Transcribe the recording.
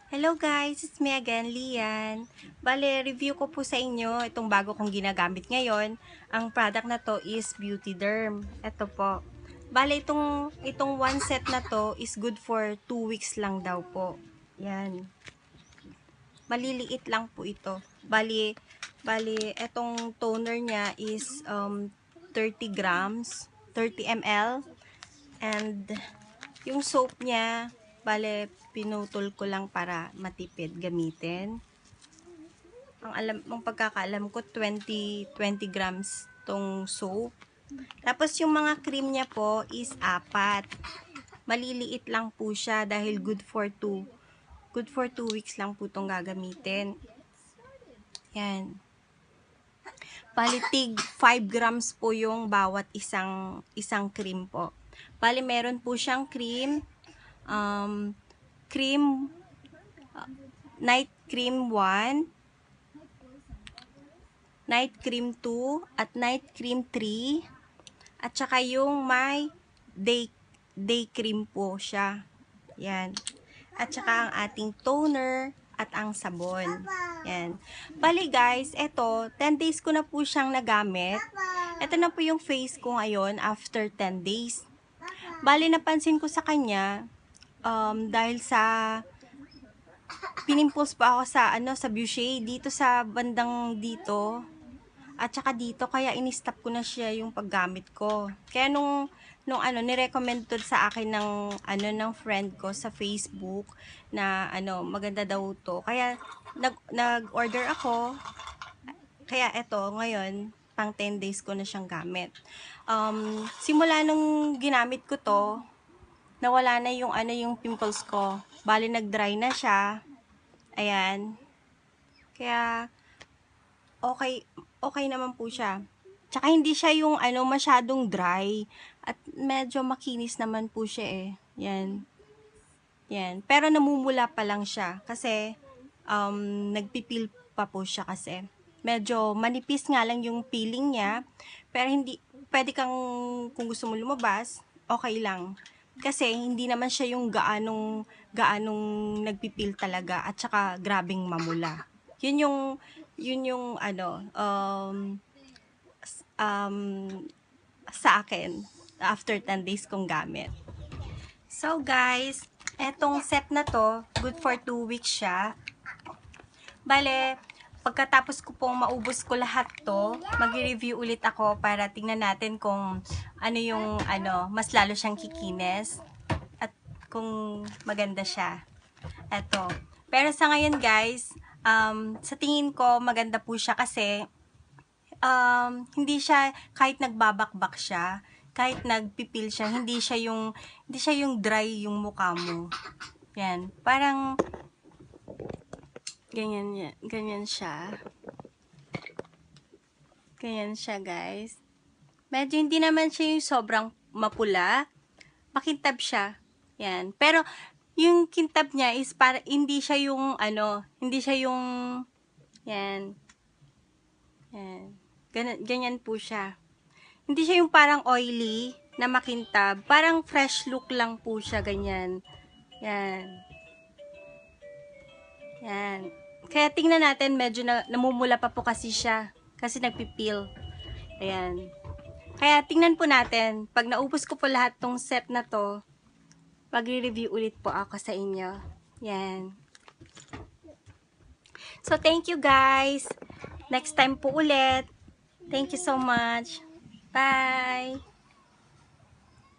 Hello guys, it's me again, Lian. Bale, review ko po sa inyo itong bago kong ginagamit ngayon. Ang product na to is Beauty Derm. Ito po. Bale, itong one set na to is good for 2 weeks lang daw po. Yan. Maliliit lang po ito. Bali, itong toner niya is 30 grams, 30 ml. And yung soap niya, bale, pinutol ko lang para matipid gamitin. Ang pagkakaalam ko, 20 grams tong soap. Tapos yung mga cream niya po is 4. Maliliit lang po siya dahil good for 2 weeks lang po tong gagamitin. Yan. Palitig 5 grams po yung bawat isang cream po. Bali, meron po siyang cream, night cream 1, night cream 2, at night cream 3, at saka yung may day cream po siya. Yan. At saka ang ating toner at ang sabon. Yan. Bali guys, eto, 10 days ko na po siyang nagamit. Ito na po yung face ko ngayon after 10 days. Bali, napansin ko sa kanya, dahil sa pinimples pa ako sa Boucher, dito sa bandang dito, at saka dito, kaya in-stop ko na siya yung paggamit ko. Kaya nung ni-recommend to sa akin ng friend ko sa Facebook na maganda daw to. Kaya nag-order ako. Kaya eto, ngayon pang 10 days ko na siyang gamit. Simula nung ginamit ko to, nawala na yung pimples ko. Bali, nag-dry na siya. Ayan. Kaya okay naman po siya. Tsaka hindi siya yung masyadong dry at medyo makinis naman po siya eh. Yan. Yan. Pero namumula pa lang siya kasi nagpipil pa po siya kasi. Medyo manipis nga lang yung peeling niya, pero hindi pwede kang, kung gusto mo lumabas, okay lang. Kasi hindi naman siya yung gaanong nagpipil talaga at saka grabing mamula. Yun yung sa akin after 10 days kong gamit. So guys, etong set na to, good for 2 weeks siya. Bale, pagkatapos ko pong maubos ko lahat to, mag-review ulit ako para tingnan natin kung mas lalo siyang kikinis at kung maganda siya. Eto. Pero sa ngayon guys, sa tingin ko maganda po siya kasi hindi siya, kahit nagbabakbak siya, kahit nagpipil siya, hindi siya yung dry yung mukha mo. Yan. Parang ganyan siya. Ganyan siya, guys. Medyo hindi naman siya yung sobrang mapula. Makintab siya. Yan. Pero, yung kintab niya is para, hindi siya yung, yan. Yan. Ganyan po siya. Hindi siya yung parang oily na makintab. Parang fresh look lang po siya, ganyan. Yan. Yan. Kaya tingnan natin, medyo namumula pa po kasi siya. Kasi nagpipil. Ayan. Kaya tingnan po natin, pag naubos ko po lahat tong set na to, mag-review ulit po ako sa inyo. Yan. So, thank you guys. Next time po ulit. Thank you so much. Bye!